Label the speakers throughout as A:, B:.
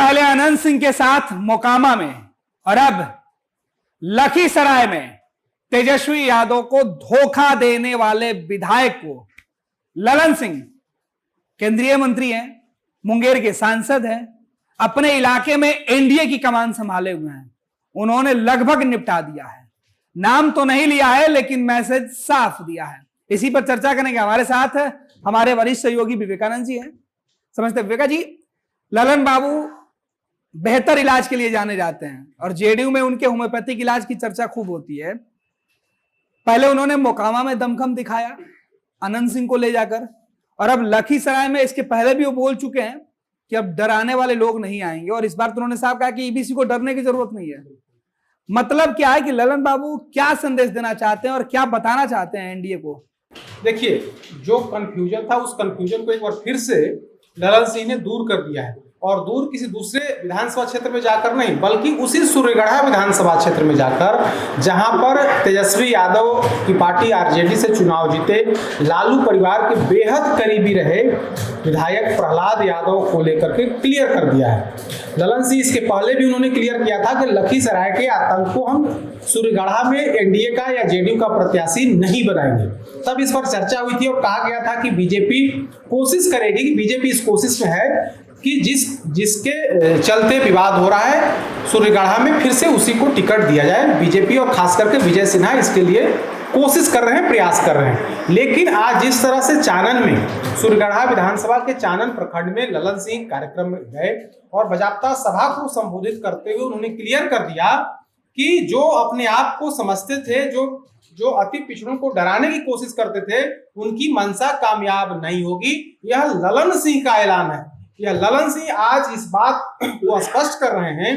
A: पहले अनंत सिंह के साथ मोकामा में और अब लखीसराय में तेजस्वी यादव को धोखा देने वाले विधायक को ललन सिंह केंद्रीय मंत्री हैं, मुंगेर के सांसद हैं, अपने इलाके में एनडीए की कमान संभाले हुए हैं। उन्होंने लगभग निपटा दिया है, नाम तो नहीं लिया है लेकिन मैसेज साफ दिया है। इसी पर चर्चा करने के हमारे साथ हमारे वरिष्ठ सहयोगी विवेकानंद जी हैं। समझते विवेका जी, ललन बाबू बेहतर इलाज के लिए जाने जाते हैं और जेडीयू में उनके होम्योपैथिक इलाज की चर्चा खूब होती है। पहले उन्होंने मोकामा में दमखम दिखाया अनंत सिंह को ले जाकर, और अब लखीसराय में इसके पहले भी वो बोल चुके हैं कि अब डराने वाले लोग नहीं आएंगे। और इस बार तो उन्होंने साफ कहा कि ईबीसी को डरने की जरूरत नहीं है। मतलब क्या है कि ललन बाबू क्या संदेश देना चाहते हैं और क्या बताना चाहते हैं एनडीए को?
B: देखिए, जो कंफ्यूजन था उस कंफ्यूजन को एक बार फिर से ललन सिंह ने दूर कर दिया है, और दूर किसी दूसरे विधानसभा क्षेत्र में जाकर नहीं, बल्कि उसी सूर्यगढ़ा विधानसभा क्षेत्र में जाकर, जहां पर तेजस्वी यादव की पार्टी आरजेडी से चुनाव जीते, लालू परिवार के बेहद करीबी रहे विधायक प्रहलाद यादव को लेकर के क्लियर कर दिया है। ललन सिंह इसके पहले भी उन्होंने क्लियर किया था कि लखीसराय के आतंक को हम सूर्यगढ़ा में एनडीए का या जेडीयू का प्रत्याशी नहीं बनाएंगे। तब इस पर चर्चा हुई थी और कहा गया था कि बीजेपी कोशिश करेगी, कि बीजेपी इस कोशिश में है कि जिसके चलते विवाद हो रहा है सूर्यगढ़ा में, फिर से उसी को टिकट दिया जाए। बीजेपी और खास करके विजय सिन्हा इसके लिए कोशिश कर रहे हैं, प्रयास कर रहे हैं। लेकिन आज जिस तरह से चानन में, सूर्यगढ़ा विधानसभा के चानन प्रखंड में ललन सिंह कार्यक्रम में गए और बाजाप्ता सभा को संबोधित करते हुए उन्होंने क्लियर कर दिया कि जो अपने आप को समझते थे, जो अति पिछड़ों को डराने की कोशिश करते थे, उनकी मंशा कामयाब नहीं होगी। यह ललन सिंह का ऐलान है। यह ललन सिंह आज इस बात को स्पष्ट कर रहे हैं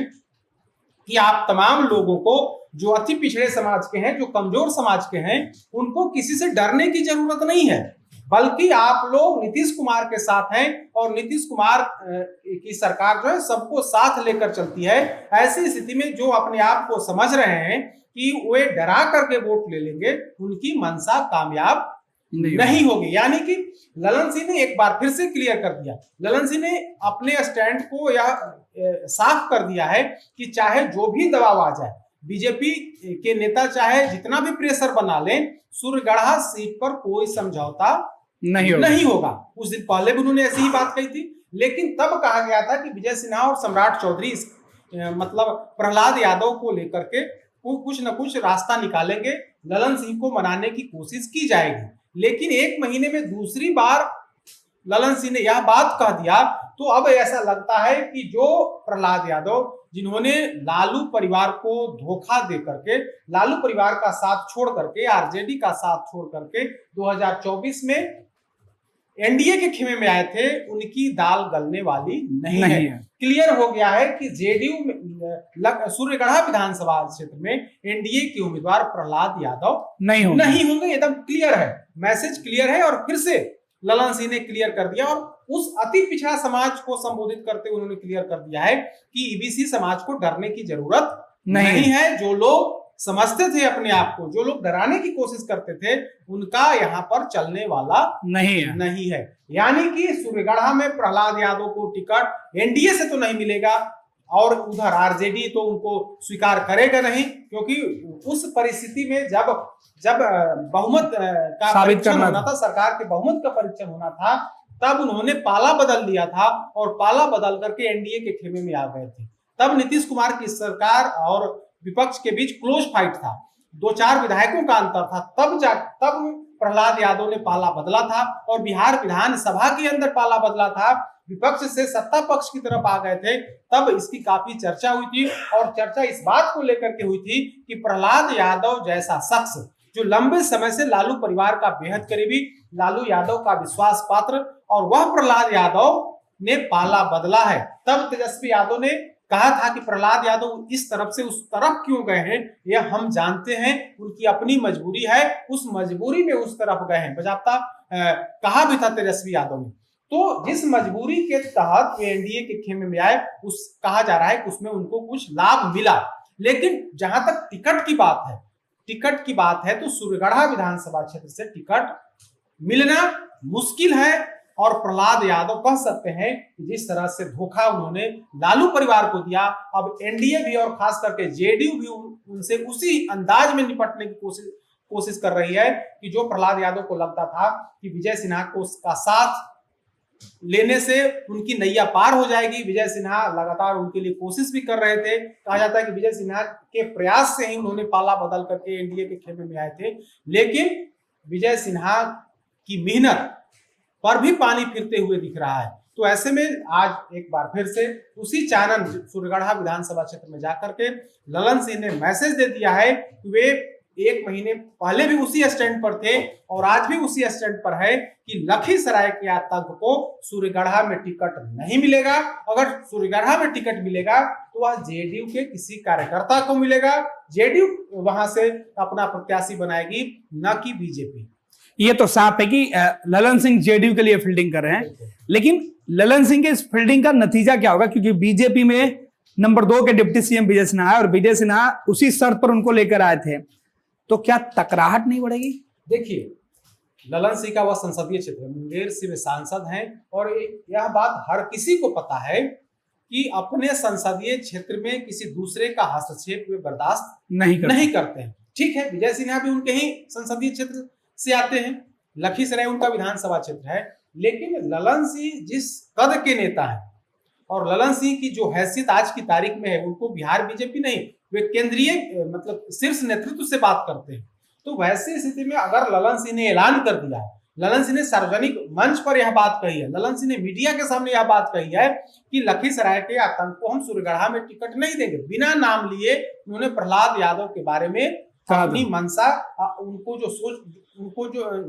B: कि आप तमाम लोगों को, जो अति पिछड़े समाज के हैं, जो कमजोर समाज के हैं, उनको किसी से डरने की जरूरत नहीं है, बल्कि आप लोग नीतीश कुमार के साथ हैं और नीतीश कुमार की सरकार जो है सबको साथ लेकर चलती है। ऐसी स्थिति में जो अपने आप को समझ रहे हैं कि वे डरा करके वोट ले लेंगे, उनकी मंशा कामयाब नहीं होगी। यानी कि ललन सिंह ने एक बार फिर से क्लियर कर दिया, ललन सिंह ने अपने स्टैंड को यह साफ कर दिया है कि चाहे जो भी दबाव आ जाए, बीजेपी के नेता चाहे जितना भी प्रेशर बना लें, सूर्यगढ़ा सीट पर कोई समझौता नहीं होगा। उस दिन पहले भी उन्होंने ऐसी ही बात कही थी, लेकिन तब कहा गया था कि विजय सिन्हा और सम्राट चौधरी मतलब प्रहलाद यादव को लेकर के कुछ न कुछ रास्ता निकालेंगे, ललन सिंह को मनाने की कोशिश की जाएगी। लेकिन एक महीने में दूसरी बार ललन सिंह ने यह बात कह दिया, तो अब ऐसा लगता है कि जो प्रहलाद यादव, जिन्होंने लालू परिवार को धोखा दे करके, लालू परिवार का साथ छोड़ करके, आरजेडी का साथ छोड़ करके 2024 में एनडीए के खेमे में आए थे, उनकी दाल गलने वाली नहीं है। क्लियर हो गया है कि जेडीयू में सूर्यगढ़ा विधानसभा क्षेत्र में एनडीए के उम्मीदवार प्रहलाद यादव नहीं होंगे। एकदम क्लियर है, मैसेज क्लियर है। और फिर से ललन सिंह ने क्लियर कर दिया और उस अति पिछड़ा समाज को संबोधित करते हुए उन्होंने क्लियर कर दिया है कि ईबीसी समाज को डरने की जरूरत नहीं है। जो लोग समझते थे अपने आप को, जो लोग डराने की कोशिश करते थे, उनका यहाँ पर चलने वाला नहीं है। यानी कि सूर्यगढ़ा में प्रहलाद यादव को टिकट एनडीए से तो नहीं मिलेगा और उधर आरजेडी तो उनको स्वीकार करेगा नहीं, क्योंकि उस परिस्थिति में जब बहुमत का परीक्षण होना था, सरकार के बहुमत का परीक्षण होना था, तब उन्होंने पाला बदल दिया था और पाला बदल करके एनडीए के खेमे में आ गए थे। तब नीतीश कुमार की सरकार और विपक्ष के बीच क्लोज फाइट था, 2-4 विधायकों का अंतर था। तब प्रहलाद यादव ने पाला बदला था और बिहार विधानसभा के अंदर पाला बदला था, विपक्ष से सत्ता पक्ष की तरफ आ गए थे। तब इसकी काफी चर्चा हुई थी और चर्चा इस बात को लेकर के हुई थी कि प्रहलाद यादव जैसा शख्स, जो लंबे समय से लालू परिवार का बेहद करीबी, लालू यादव का विश्वास पात्र, और वह प्रहलाद यादव ने पाला बदला है। तब तेजस्वी यादव ने कहा था कि प्रहलाद यादव इस तरफ से उस तरफ क्यों गए हैं, यह हम जानते हैं, उनकी अपनी मजबूरी है, उस मजबूरी में उस तरफ गए हैं। बजाप्ता कहा भी था तेजस्वी यादव ने। तो जिस मजबूरी के तहत एनडीए के खेमे में आए, कहा जा रहा है कि उसमें उनको कुछ लाभ मिला। लेकिन जहां तक टिकट की बात है तो सूर्यगढ़ा विधानसभा क्षेत्र से टिकट मिलना मुश्किल है। और प्रहलाद यादव कह सकते हैं कि जिस तरह से धोखा उन्होंने लालू परिवार को दिया, अब एनडीए भी और खास करके जेडीयू भी उनसे उसी अंदाज में निपटने की कोशिश कर रही है कि जो प्रहलाद यादव को लगता था कि विजय सिन्हा को उसका साथ लेने से उनकी नैया पार हो जाएगी। विजय सिन्हा लगातार उनके लिए कोशिश भी कर रहे थे। कहा जाता है कि विजय सिन्हा के प्रयास से ही उन्होंने पाला बदल करके एनडीए के खेमे में आए थे, लेकिन विजय सिन्हा की मेहनत पर भी पानी फिरते हुए दिख रहा है। तो ऐसे में आज एक बार फिर से उसी चानन सूर्यगढ़ा विधानसभा क्षेत्र में जाकर के ललन सिंह ने मैसेज दे दिया है कि वे 1 महीने पहले भी उसी स्टैंड पर थे और आज भी उसी स्टैंड पर है कि लखीसराय के आतंक को सूर्यगढ़ा में टिकट नहीं मिलेगा। अगर सूर्यगढ़ा में टिकट मिलेगा तो वह जेडीयू के किसी कार्यकर्ता को मिलेगा, जेडीयू वहां से अपना प्रत्याशी बनाएगी, न कि बीजेपी।
A: ये तो साफ है कि ललन सिंह जेडीयू के लिए फील्डिंग कर रहे हैं, लेकिन ललन सिंह के इस फील्डिंग का नतीजा क्या होगा? क्योंकि बीजेपी में नंबर 2 के डिप्टी सीएम विजय सिन्हा है और विजय सिन्हा उसी शर्त पर उनको लेकर आए थे, तो क्या टकराहट नहीं बढ़ेगी?
B: देखिए, ललन सिंह का वह संसदीय क्षेत्र मुंगेर से वे सांसद हैं और यह बात हर किसी को पता है कि अपने संसदीय क्षेत्र में किसी दूसरे का हस्तक्षेप वे बर्दाश्त नहीं करते हैं। ठीक है, विजय सिन्हा भी उनके ही संसदीय क्षेत्र से आते हैं, लखीसराय उनका विधानसभा क्षेत्र है, लेकिन ललन सिंह जिस कद के नेता है और ललन सिंह की जो हैसियत आज की तारीख में है, उनको बिहार बीजेपी नहीं, वे केंद्रीय मतलब शीर्ष नेतृत्व से बात करते हैं। तो वैसी स्थिति में अगर ललन सिंह ने ऐलान कर दिया है, ललन सिंह ने सार्वजनिक मंच पर यह बात कही है, ललन सिंह ने मीडिया के सामने यह बात कही है कि लखीसराय के आतंक को हम सूर्यगढ़ा में टिकट नहीं देंगे, बिना नाम लिए उन्होंने प्रहलाद यादव के बारे में अपनी मंशा, उनको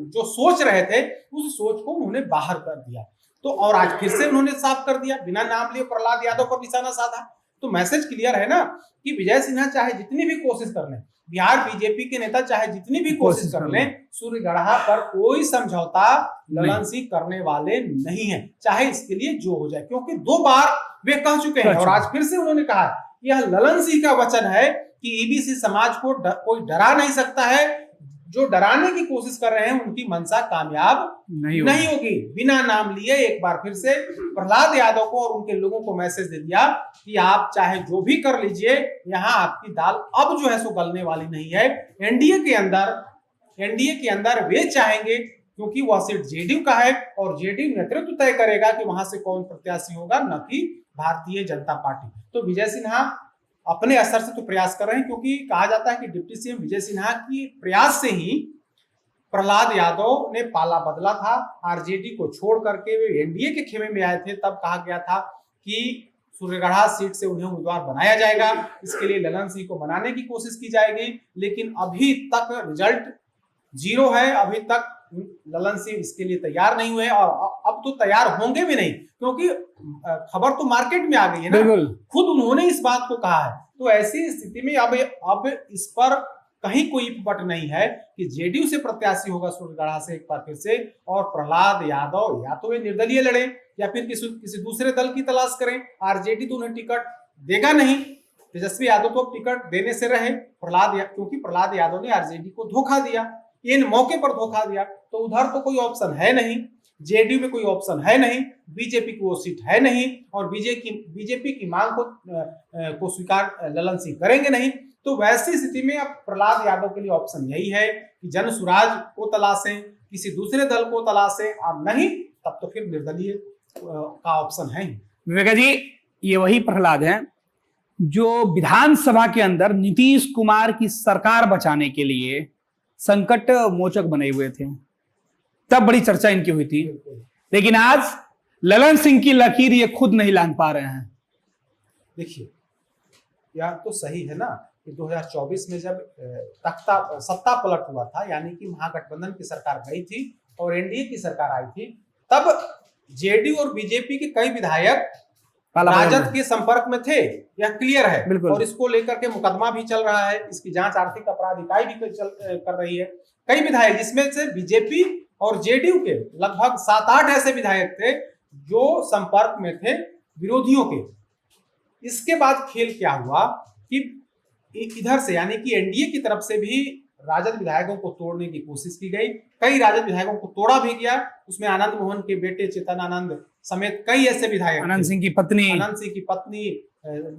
B: जो सोच रहे थे उस सोच को उन्होंने बाहर कर दिया। तो और आज फिर से उन्होंने साफ कर दिया, बिना नाम लिए प्रहलाद यादव पर निशाना साधा। तो मैसेज क्लियर है ना कि विजय सिन्हा चाहे जितनी भी कोशिश कर लें, बिहार बीजेपी के नेता चाहे जितनी भी कोशिश कर लें, सूर्यगढ़ा पर कोई समझौता ललन सिंह करने वाले नहीं है, चाहे इसके लिए जो हो जाए, क्योंकि 2 बार वे कह चुके हैं और आज फिर से उन्होंने कहा यह ललन सिंह का वचन है कि ईबीसी समाज को कोई डरा नहीं सकता है। जो डराने की कोशिश कर रहे हैं उनकी मंशा कामयाब नहीं होगी। बिना नाम लिए एक बार फिर से प्रहलाद यादव को और उनके लोगों को मैसेज दे दिया कि आप चाहे जो भी कर लीजिए, यहाँ आपकी दाल अब जो है सो गलने वाली नहीं है। एनडीए के अंदर वे चाहेंगे, क्योंकि वह सीट जेडीयू का है और जेडीयू नेतृत्व तय करेगा कि वहां से कौन प्रत्याशी होगा, न कि भारतीय जनता पार्टी। तो विजय सिन्हा अपने असर से तो प्रयास कर रहे हैं, क्योंकि कहा जाता है कि डिप्टी सीएम विजय सिन्हा की प्रयास से ही प्रहलाद यादव ने पाला बदला था। आरजेडी को छोड़ करके वे एनडीए के खेमे में आए थे, तब कहा गया था कि सूर्यगढ़ा सीट से उन्हें उम्मीदवार बनाया जाएगा, इसके लिए ललन सिंह को बनाने की कोशिश की जाएगी, लेकिन अभी तक रिजल्ट 0 है। अभी तक ललन सिंह इसके लिए तैयार नहीं हुए और अब तो तैयार होंगे भी नहीं, क्योंकि खबर तो मार्केट में आ गई है ना, खुद उन्होंने इस बात को कहा है। तो ऐसी स्थिति में अब इस पर कहीं कोई पट नहीं है कि जेडीयू से प्रत्याशी होगा सूर्यगढ़ा से एक बार फिर से, और प्रहलाद यादव या तो वे निर्दलीय लड़े या फिर किसी दूसरे दल की तलाश करें। आरजेडी तो उन्हें टिकट देगा नहीं, तेजस्वी यादव को टिकट देने से रहे, क्योंकि प्रहलाद यादव ने आरजेडी को धोखा दिया, इन मौके पर धोखा दिया। तो उधर तो कोई ऑप्शन है नहीं, जेडीयू में कोई ऑप्शन है नहीं, बीजेपी की वो सीट है नहीं, और बीजेपी की मांग को स्वीकार ललन सिंह करेंगे नहीं। तो वैसी स्थिति में अब प्रहलाद यादव के लिए ऑप्शन यही है कि जन सुराज को तलाशें, किसी दूसरे दल को तलाशें, और नहीं तब तो फिर निर्दलीय का ऑप्शन है।
A: विवेका जी, ये वही प्रहलाद हैं जो विधानसभा के अंदर नीतीश कुमार की सरकार बचाने के लिए संकट मोचक बने हुए थे, तब बड़ी चर्चा इनकी हुई थी, लेकिन आज ललन सिंह की लकीर ये खुद नहीं लांघ पा रहे हैं।
B: देखिए, यह तो सही है ना कि 2024 में जब सत्ता पलट हुआ था, यानी कि महागठबंधन की सरकार गई थी और एनडीए की सरकार आई थी, तब जेडीयू और बीजेपी के कई विधायक राजद के संपर्क में थे, यह क्लियर है, और इसको लेकर के मुकदमा भी चल रहा है, इसकी जांच आर्थिक अपराध इकाई भी कर रही है। कई विधायक, जिसमें से बीजेपी और जेडीयू के लगभग 7-8 ऐसे विधायक थे जो संपर्क में थे विरोधियों के। इसके बाद खेल क्या हुआ कि इधर से यानी कि एनडीए की तरफ से भी राजद विधायकों को तोड़ने की कोशिश की गई, कई राजद विधायकों को तोड़ा भी गया। उसमें आनंद मोहन के बेटे चेतन आनंद समेत कई ऐसे विधायक
A: आनंद
B: थे।
A: सिंह की पत्नी,
B: आनंद सिंह की पत्नी,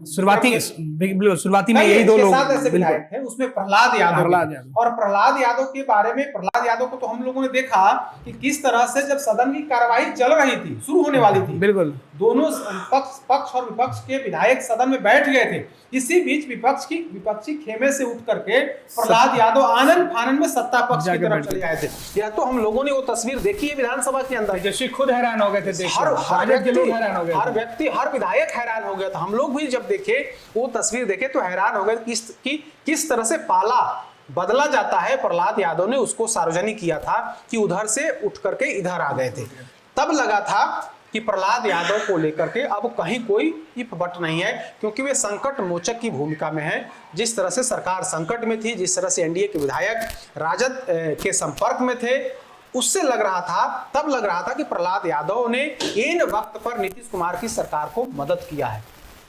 A: शुरुआती में यही दो लोग,
B: 6-7 ऐसे विधायक थे। उसमें प्रहलाद यादव
A: यादव।
B: और प्रहलाद यादव के बारे में, प्रहलाद यादव को तो हम लोगों ने देखा कि किस तरह से जब सदन की कार्यवाही चल रही थी, शुरू होने वाली थी,
A: बिल्कुल
B: दोनों पक्ष और विपक्ष के विधायक सदन में बैठ गए थे। इसी बीच विपक्षी खेमे से उठ करके प्रहलाद यादव आनंद फानन में सत्ता पक्ष की तरफ चले आए थे। यह तो हम लोगों ने वो तस्वीर देखी है विधानसभा के अंदर।
A: तेजस्वी खुद हैरान हो गए थे,
B: हर व्यक्ति, हर विधायक हैरान हो गया था। हम लोग भी जब देखे वो तस्वीर देखे तो हैरान हो गए कि किस तरह से पाला बदला जाता है। प्रहलाद यादव ने उसको सार्वजनिक किया था कि उधर से उठ करके इधर आ गए थे। तब लगा था कि प्रहलाद यादव को लेकर के अब कहीं कोई इफ बट नहीं है, क्योंकि वे संकट मोचक की भूमिका में है। जिस तरह से सरकार संकट में थी, जिस तरह से एनडीए के विधायक राजद के संपर्क में थे, उससे लग रहा था, तब लग रहा था कि प्रहलाद यादव ने इन वक्त पर नीतीश कुमार की सरकार को मदद किया है।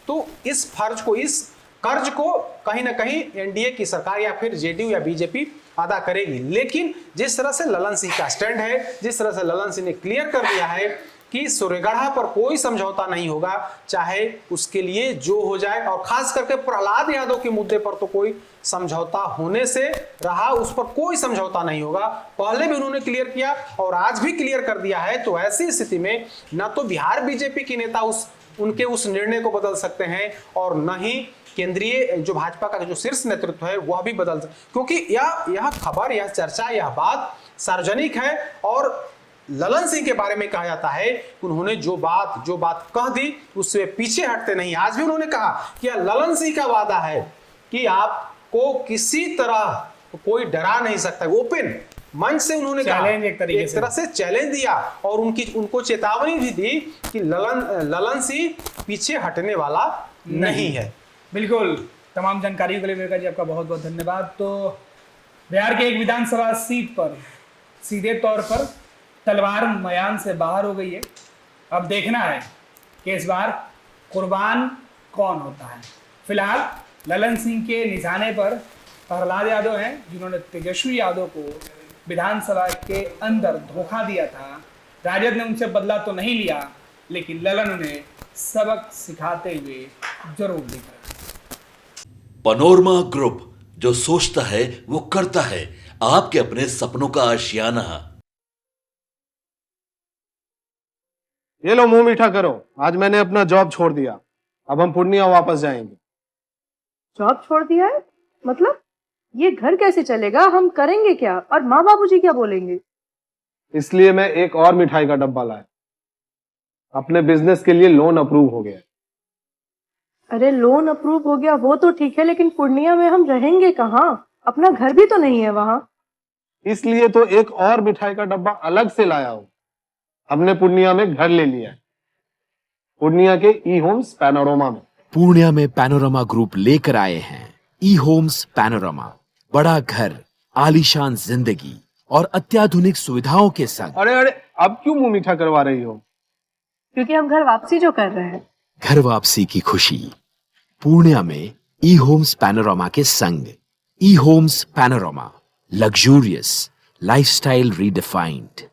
B: तो इस फर्ज को, इस कर्ज को कहीं ना कहीं एनडीए की सरकार या फिर जेडीयू या बीजेपी अदा करेगी। लेकिन जिस तरह से ललन सिंह का स्टैंड है, जिस तरह से ललन सिंह ने क्लियर कर दिया है कि सूर्यगढ़ा पर कोई समझौता नहीं होगा, चाहे उसके लिए जो हो जाए, और खास करके प्रहलाद यादव के मुद्दे पर तो कोई समझौता होने से रहा, उस पर कोई समझौता नहीं होगा। पहले भी उन्होंने क्लियर किया और आज भी क्लियर कर दिया है। तो ऐसी स्थिति में न तो बिहार बीजेपी के नेता उनके उस निर्णय को बदल सकते हैं और न ही केंद्रीय जो भाजपा का जो शीर्ष नेतृत्व है वह भी बदल सकते, क्योंकि यह खबर, यह चर्चा, यह बात सार्वजनिक है। और ललन सिंह के बारे में कहा जाता है कि उन्होंने जो बात कह दी उससे पीछे हटते नहीं। आज भी उन्होंने कहा कि ललन सिंह का वादा है कि आपको किसी तरह कोई डरा नहीं सकता। ओपन मंच से उन्होंने कहा, एक तरह से चैलेंज दिया और उनको चेतावनी भी दी कि ललन सिंह पीछे हटने वाला नहीं है।
A: बिल्कुल, तमाम जानकारी के लिए विवेका जी आपका बहुत बहुत धन्यवाद। तो बिहार के एक विधानसभा सीट पर सीधे तौर पर तलवार मैदान से बाहर हो गई है। अब देखना है कि इस बार कुर्बान कौन होता है। फिलहाल ललन सिंह के निशाने पर प्रहलाद यादव हैं, जिन्होंने तेजस्वी यादव को विधानसभा के अंदर धोखा दिया था। राजद ने उनसे बदला तो नहीं लिया, लेकिन ललन उन्हें सबक सिखाते हुए जरूर दिखा।
C: पैनोरमा ग्रुप, जो सोचता है वो करता है। आपके अपने सपनों का आशियाना।
D: ये लो मुंह मीठा करो, आज मैंने अपना जॉब छोड़ दिया। अब हम पूर्णिया वापस जाएंगे।
E: जॉब छोड़ दिया है? मतलब ये घर कैसे चलेगा? हम करेंगे क्या? और माँ बाबूजी क्या बोलेंगे?
D: इसलिए मैं एक और मिठाई का डब्बा लाया। अपने बिजनेस के लिए लोन अप्रूव हो गया।
E: अरे लोन अप्रूव हो गया वो तो ठीक है, लेकिन पूर्णिया में हम रहेंगे कहाँ? अपना घर भी तो नहीं है वहां।
D: इसलिए तो एक और मिठाई का डब्बा अलग से लाया हूं। हमने पूर्णिया में घर ले लिया है, पूर्णिया के ई होम्स पैनोरमा में।
F: पूर्णिया में पैनोरमा ग्रुप लेकर आए हैं ई होम्स पैनोरमा। बड़ा घर, आलीशान जिंदगी और अत्याधुनिक सुविधाओं के संग।
D: अरे अब क्यों मुंह मीठा करवा रही हो?
E: क्योंकि हम घर वापसी जो कर रहे हैं।
F: घर वापसी की खुशी पूर्णिया में ई होम्स पैनोरमा के संग। ई homes panorama, luxurious lifestyle redefined.